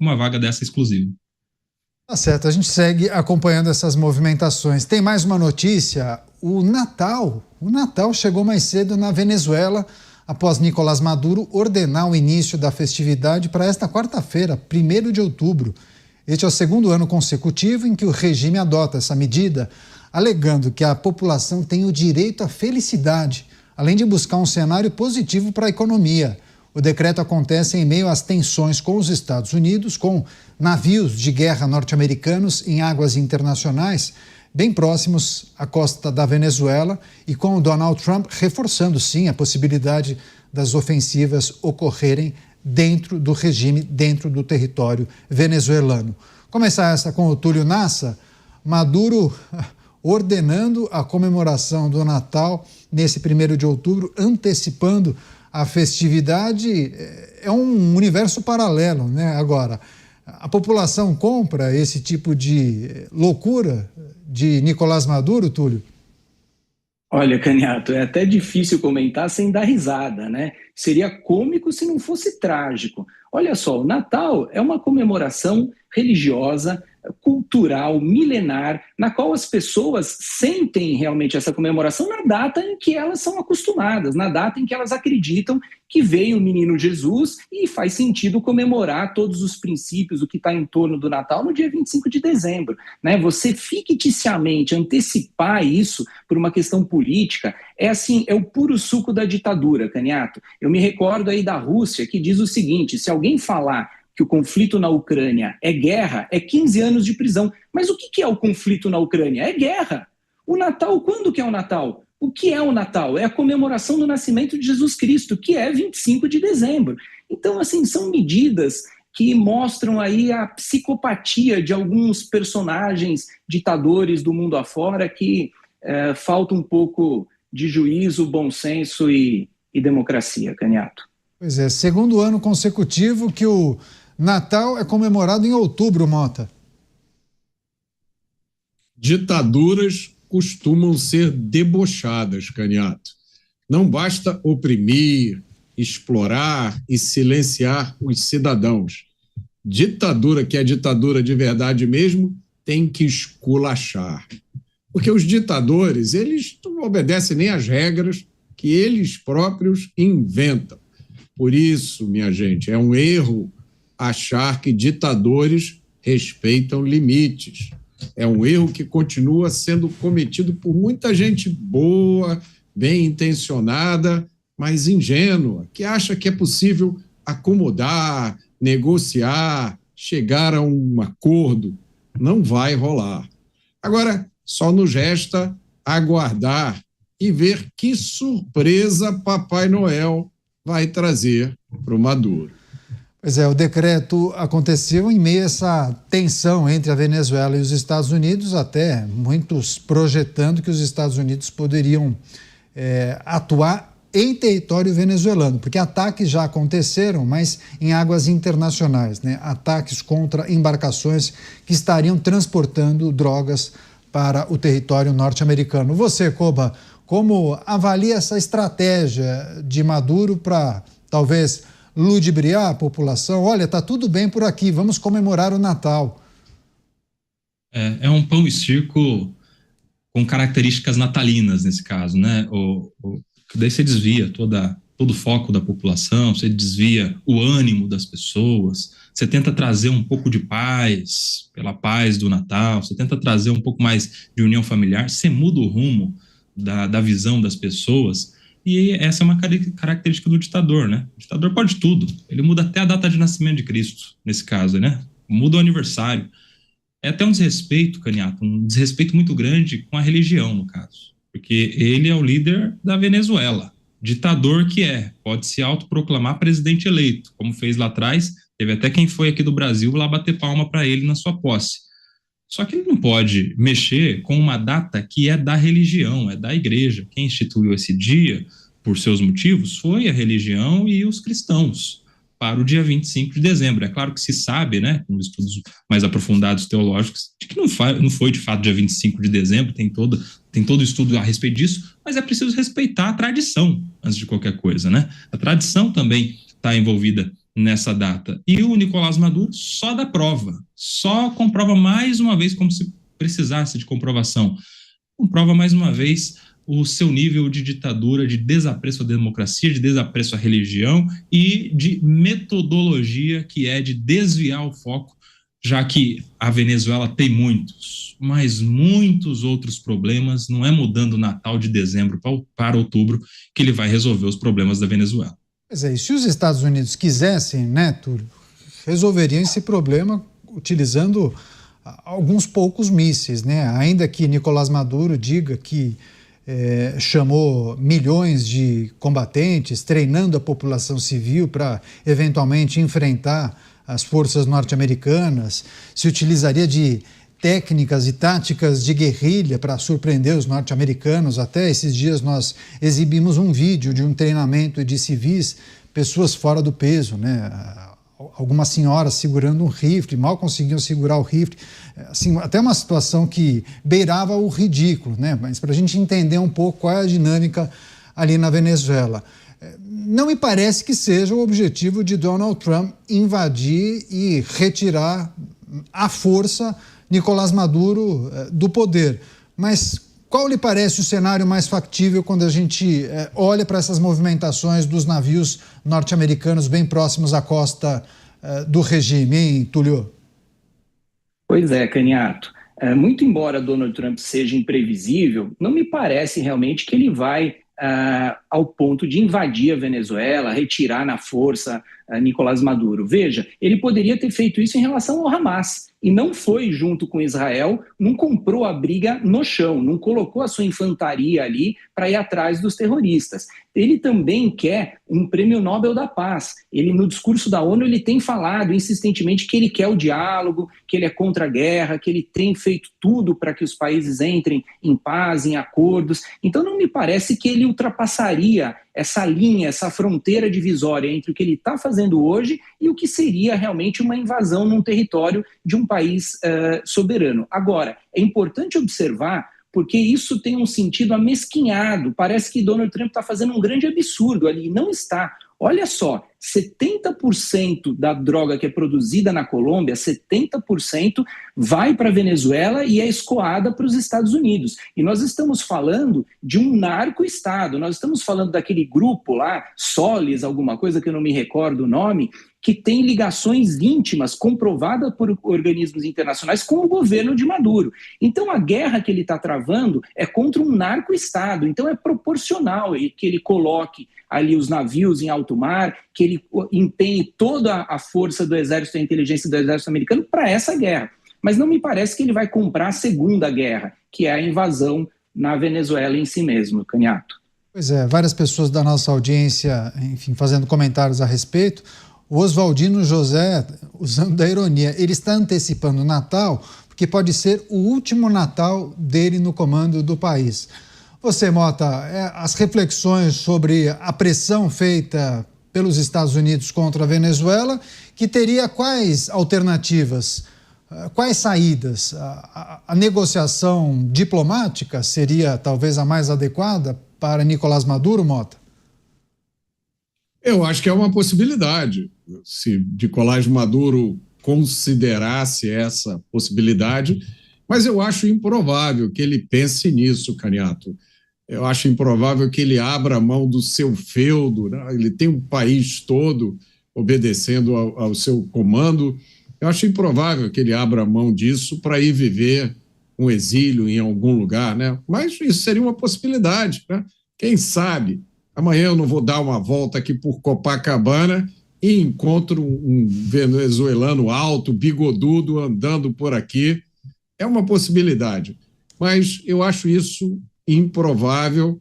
uma vaga dessa exclusiva. Tá certo, a gente segue acompanhando essas movimentações. Tem mais uma notícia, o Natal chegou mais cedo na Venezuela, após Nicolás Maduro ordenar o início da festividade para esta quarta-feira, 1º de outubro. Este é o segundo ano consecutivo em que o regime adota essa medida, alegando que a população tem o direito à felicidade, além de buscar um cenário positivo para a economia. O decreto acontece em meio às tensões com os Estados Unidos, com navios de guerra norte-americanos em águas internacionais, bem próximos à costa da Venezuela, e com o Donald Trump reforçando, sim, a possibilidade das ofensivas ocorrerem dentro do regime, dentro do território venezuelano. Começar essa com o Túlio Nassa, Maduro ordenando a comemoração do Natal nesse 1º de outubro, antecipando a festividade. É um universo paralelo, né? Agora, a população compra esse tipo de loucura de Nicolás Maduro, Túlio? Olha, Caniato, é até difícil comentar sem dar risada, né? Seria cômico se não fosse trágico. Olha só, o Natal é uma comemoração religiosa, cultural, milenar, na qual as pessoas sentem realmente essa comemoração na data em que elas são acostumadas, na data em que elas acreditam que veio o menino Jesus, e faz sentido comemorar todos os princípios, o que está em torno do Natal, no dia 25 de dezembro. Né? Você ficticiamente antecipar isso por uma questão política é o puro suco da ditadura, Caniato. Eu me recordo aí da Rússia, que diz o seguinte: se alguém falar que o conflito na Ucrânia é guerra, é 15 anos de prisão. Mas o que é o conflito na Ucrânia? É guerra. O Natal, quando que é o Natal? O que é o Natal? É a comemoração do nascimento de Jesus Cristo, que é 25 de dezembro. Então, assim, são medidas que mostram aí a psicopatia de alguns personagens ditadores do mundo afora, que falta um pouco de juízo, bom senso e democracia, Caniato. Pois é, segundo ano consecutivo que o Natal é comemorado em outubro, Mota. Ditaduras costumam ser debochadas, Caniato. Não basta oprimir, explorar e silenciar os cidadãos. Ditadura, que é ditadura de verdade mesmo, tem que esculachar. Porque os ditadores, eles não obedecem nem às regras que eles próprios inventam. Por isso, minha gente, é um erro achar que ditadores respeitam limites. É um erro que continua sendo cometido por muita gente boa, bem intencionada, mas ingênua, que acha que é possível acomodar, negociar, chegar a um acordo. Não vai rolar. Agora, só nos resta aguardar e ver que surpresa Papai Noel vai trazer para o Maduro. Pois é, o decreto aconteceu em meio a essa tensão entre a Venezuela e os Estados Unidos, até muitos projetando que os Estados Unidos poderiam atuar em território venezuelano, porque ataques já aconteceram, mas em águas internacionais, né? Ataques contra embarcações que estariam transportando drogas para o território norte-americano. Você, Koba, como avalia essa estratégia de Maduro para talvez ludibriar a população? Olha, está tudo bem por aqui, vamos comemorar o Natal. É um pão e circo com características natalinas nesse caso, né? Daí você desvia todo o foco da população, você desvia o ânimo das pessoas, você tenta trazer um pouco de paz, pela paz do Natal, você tenta trazer um pouco mais de união familiar, você muda o rumo da visão das pessoas. E essa é uma característica do ditador, né? O ditador pode tudo. Ele muda até a data de nascimento de Cristo, nesse caso, né? Muda o aniversário. É até um desrespeito, Caniato, um desrespeito muito grande com a religião, no caso. Porque ele é o líder da Venezuela. Ditador que pode se autoproclamar presidente eleito, como fez lá atrás. Teve até quem foi aqui do Brasil lá bater palma para ele na sua posse. Só que ele não pode mexer com uma data que é da religião, é da igreja. Quem instituiu esse dia, por seus motivos, foi a religião e os cristãos, para o dia 25 de dezembro. É claro que se sabe, né, com estudos mais aprofundados teológicos, de que não foi de fato dia 25 de dezembro, tem todo estudo a respeito disso, mas é preciso respeitar a tradição antes de qualquer coisa, né? A tradição também está envolvida nessa data. E o Nicolás Maduro só dá prova, só comprova mais uma vez, como se precisasse de comprovação, comprova mais uma vez o seu nível de ditadura, de desapreço à democracia, de desapreço à religião e de metodologia que é de desviar o foco, já que a Venezuela tem muitos, mas muitos outros problemas. Não é mudando o Natal de dezembro para outubro que ele vai resolver os problemas da Venezuela. Pois é, e se os Estados Unidos quisessem, né, Túlio, resolveriam esse problema utilizando alguns poucos mísseis, né? Ainda que Nicolás Maduro diga que chamou milhões de combatentes, treinando a população civil para eventualmente enfrentar as forças norte-americanas, se utilizaria de técnicas e táticas de guerrilha para surpreender os norte-americanos. Até esses dias nós exibimos um vídeo de um treinamento de civis, pessoas fora do peso, né? Algumas senhoras segurando um rifle, mal conseguiam segurar o rifle, assim, até uma situação que beirava o ridículo, né? Mas para a gente entender um pouco qual é a dinâmica ali na Venezuela. Não me parece que seja o objetivo de Donald Trump invadir e retirar à força Nicolás Maduro do poder. Mas qual lhe parece o cenário mais factível quando a gente olha para essas movimentações dos navios norte-americanos bem próximos à costa do regime, hein, Túlio? Pois é, Caniato. Muito embora Donald Trump seja imprevisível, não me parece realmente que ele vai ao ponto de invadir a Venezuela, retirar na força Nicolás Maduro. Veja, ele poderia ter feito isso em relação ao Hamas, e não foi junto com Israel, não comprou a briga no chão, não colocou a sua infantaria ali para ir atrás dos terroristas. Ele também quer um prêmio Nobel da Paz. Ele, no discurso da ONU, ele tem falado insistentemente que ele quer o diálogo, que ele é contra a guerra, que ele tem feito tudo para que os países entrem em paz, em acordos. Então não me parece que ele ultrapassaria essa linha, essa fronteira divisória entre o que ele está fazendo hoje e o que seria realmente uma invasão num território de um país soberano. Agora, é importante observar, porque isso tem um sentido amesquinhado. Parece que Donald Trump está fazendo um grande absurdo ali, e não está. Olha só, 70% da droga que é produzida na Colômbia, 70% vai para a Venezuela e é escoada para os Estados Unidos. E nós estamos falando de um narco-estado, nós estamos falando daquele grupo lá, Solis, alguma coisa que eu não me recordo o nome, que tem ligações íntimas comprovadas por organismos internacionais com o governo de Maduro. Então a guerra que ele está travando é contra um narco-estado, então é proporcional que ele coloque ali os navios em alto mar, que ele empenhe toda a força do exército e a inteligência do exército americano para essa guerra. Mas não me parece que ele vai comprar a segunda guerra, que é a invasão na Venezuela em si mesmo, Caniato. Pois é, várias pessoas da nossa audiência, enfim, fazendo comentários a respeito. O Oswaldino José, usando da ironia, ele está antecipando o Natal, porque pode ser o último Natal dele no comando do país. Você, Mota, as reflexões sobre a pressão feita pelos Estados Unidos contra a Venezuela, que teria quais alternativas, quais saídas? A negociação diplomática seria talvez a mais adequada para Nicolás Maduro, Mota? Eu acho que é uma possibilidade. Se Nicolás Maduro considerasse essa possibilidade, mas eu acho improvável que ele pense nisso, Caniato. Eu acho improvável que ele abra mão do seu feudo, né? Ele tem um país todo obedecendo ao seu comando. Eu acho improvável que ele abra mão disso para ir viver um exílio em algum lugar, né? Mas isso seria uma possibilidade, né? Quem sabe amanhã eu não vou dar uma volta aqui por Copacabana e encontro um venezuelano alto, bigodudo, andando por aqui. É uma possibilidade, mas eu acho isso improvável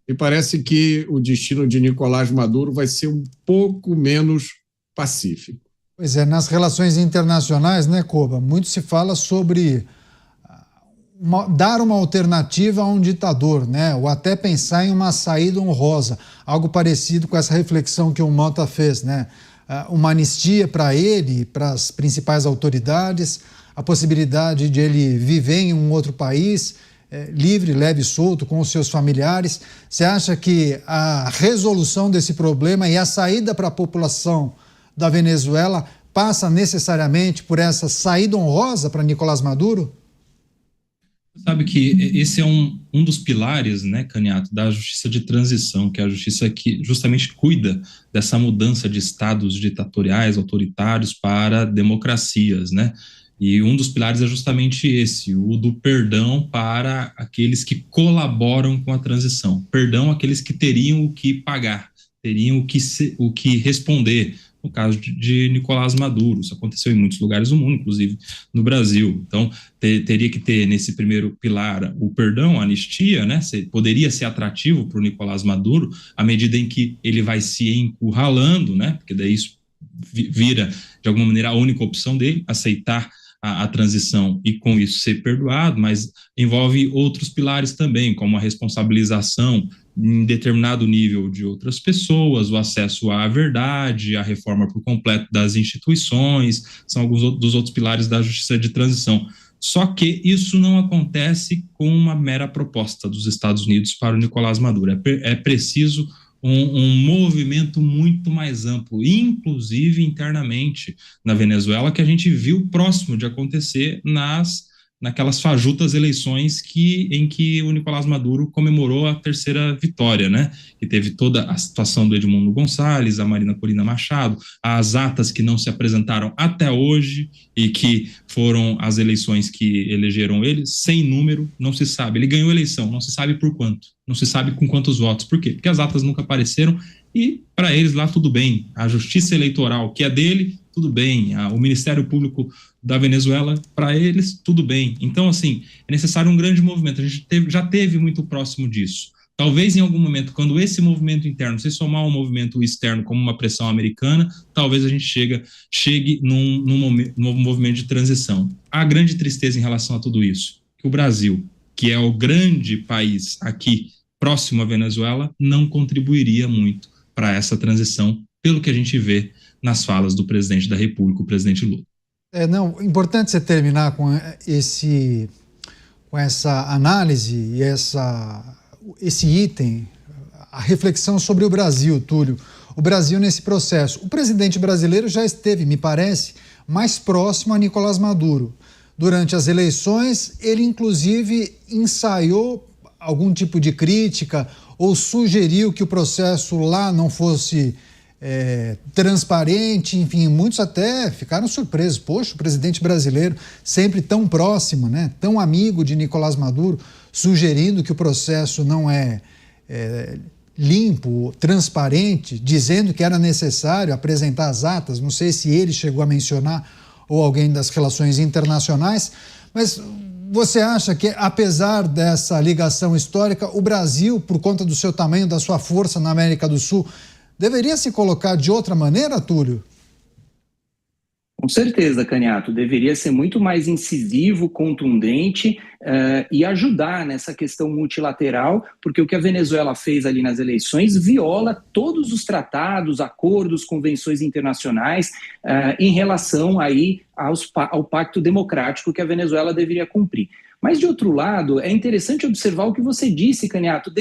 e parece que o destino de Nicolás Maduro vai ser um pouco menos pacífico. Pois é, nas relações internacionais, né, Koba, muito se fala sobre dar uma alternativa a um ditador, né, ou até pensar em uma saída honrosa, algo parecido com essa reflexão que o Mota fez, né, uma anistia para ele, para as principais autoridades, a possibilidade de ele viver em um outro país, livre, leve e solto com os seus familiares. Você acha que a resolução desse problema e a saída para a população da Venezuela passa necessariamente por essa saída honrosa para Nicolás Maduro? Sabe que esse é um dos pilares, né, Caniato, da justiça de transição, que é a justiça que justamente cuida dessa mudança de estados ditatoriais, autoritários para democracias, né? E um dos pilares é justamente esse, o do perdão para aqueles que colaboram com a transição. Perdão àqueles que teriam o que pagar, teriam o que responder. No caso de Nicolás Maduro, isso aconteceu em muitos lugares do mundo, inclusive no Brasil. Então, teria que ter nesse primeiro pilar o perdão, a anistia, né? Poderia ser atrativo para o Nicolás Maduro, à medida em que ele vai se encurralando, né? Porque daí isso vira, de alguma maneira, a única opção dele, aceitar a transição e com isso ser perdoado, mas envolve outros pilares também, como a responsabilização em determinado nível de outras pessoas, o acesso à verdade, a reforma por completo das instituições, são alguns dos outros pilares da justiça de transição. Só que isso não acontece com uma mera proposta dos Estados Unidos para o Nicolás Maduro. É preciso um movimento muito mais amplo, inclusive internamente na Venezuela, que a gente viu próximo de acontecer naquelas fajutas eleições em que o Nicolás Maduro comemorou a terceira vitória, né? Que teve toda a situação do Edmundo Gonçalves, a Marina Corina Machado, as atas que não se apresentaram até hoje e que foram as eleições que elegeram ele, sem número, não se sabe. Ele ganhou a eleição, não se sabe por quanto, não se sabe com quantos votos. Por quê? Porque as atas nunca apareceram e para eles lá tudo bem. A justiça eleitoral, que é dele, tudo bem. O Ministério Público da Venezuela, para eles, tudo bem. Então, assim, é necessário um grande movimento. A gente já teve muito próximo disso. Talvez em algum momento, quando esse movimento interno se somar ao movimento externo como uma pressão americana, talvez a gente chegue num movimento de transição. A grande tristeza em relação a tudo isso, que o Brasil, que é o grande país aqui próximo à Venezuela, não contribuiria muito para essa transição, pelo que a gente vê nas falas do presidente da República, o presidente Lula. Importante você terminar com essa análise e esse item, a reflexão sobre o Brasil, Túlio. O Brasil nesse processo. O presidente brasileiro já esteve, me parece, mais próximo a Nicolás Maduro. Durante as eleições, ele inclusive ensaiou algum tipo de crítica ou sugeriu que o processo lá não fosse transparente, enfim, muitos até ficaram surpresos. Poxa, o presidente brasileiro, sempre tão próximo, né, tão amigo de Nicolás Maduro, sugerindo que o processo não é limpo, transparente, dizendo que era necessário apresentar as atas. Não sei se ele chegou a mencionar ou alguém das relações internacionais, mas você acha que, apesar dessa ligação histórica, o Brasil, por conta do seu tamanho, da sua força na América do Sul, deveria se colocar de outra maneira, Túlio? Com certeza, Caniato. Deveria ser muito mais incisivo, contundente e ajudar nessa questão multilateral, porque o que a Venezuela fez ali nas eleições viola todos os tratados, acordos, convenções internacionais em relação aí ao pacto democrático que a Venezuela deveria cumprir. Mas, de outro lado, é interessante observar o que você disse, Caniato,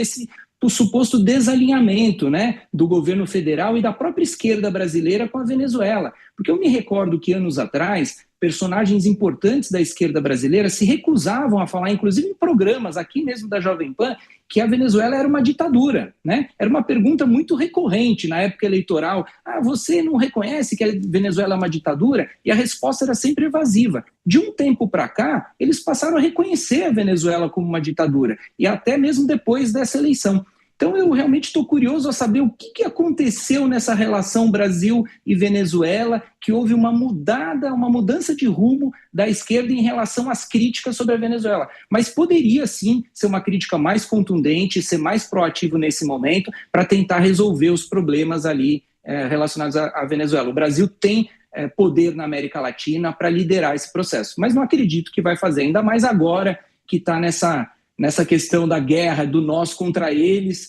do suposto desalinhamento, né, do governo federal e da própria esquerda brasileira com a Venezuela. Porque eu me recordo que anos atrás, personagens importantes da esquerda brasileira se recusavam a falar, inclusive em programas aqui mesmo da Jovem Pan, que a Venezuela era uma ditadura, né? Era uma pergunta muito recorrente na época eleitoral. Você não reconhece que a Venezuela é uma ditadura? E a resposta era sempre evasiva. De um tempo para cá, eles passaram a reconhecer a Venezuela como uma ditadura, e até mesmo depois dessa eleição. Então eu realmente estou curioso a saber o que aconteceu nessa relação Brasil e Venezuela, que houve uma mudança de rumo da esquerda em relação às críticas sobre a Venezuela. Mas poderia sim ser uma crítica mais contundente, ser mais proativo nesse momento para tentar resolver os problemas ali relacionados à Venezuela. O Brasil tem poder na América Latina para liderar esse processo, mas não acredito que vai fazer, ainda mais agora que está nessa questão da guerra, do nós contra eles,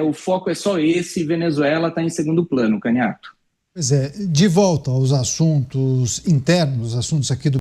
o foco é só esse, Venezuela está em segundo plano, Caniato. Pois é, de volta aos assuntos internos, assuntos aqui do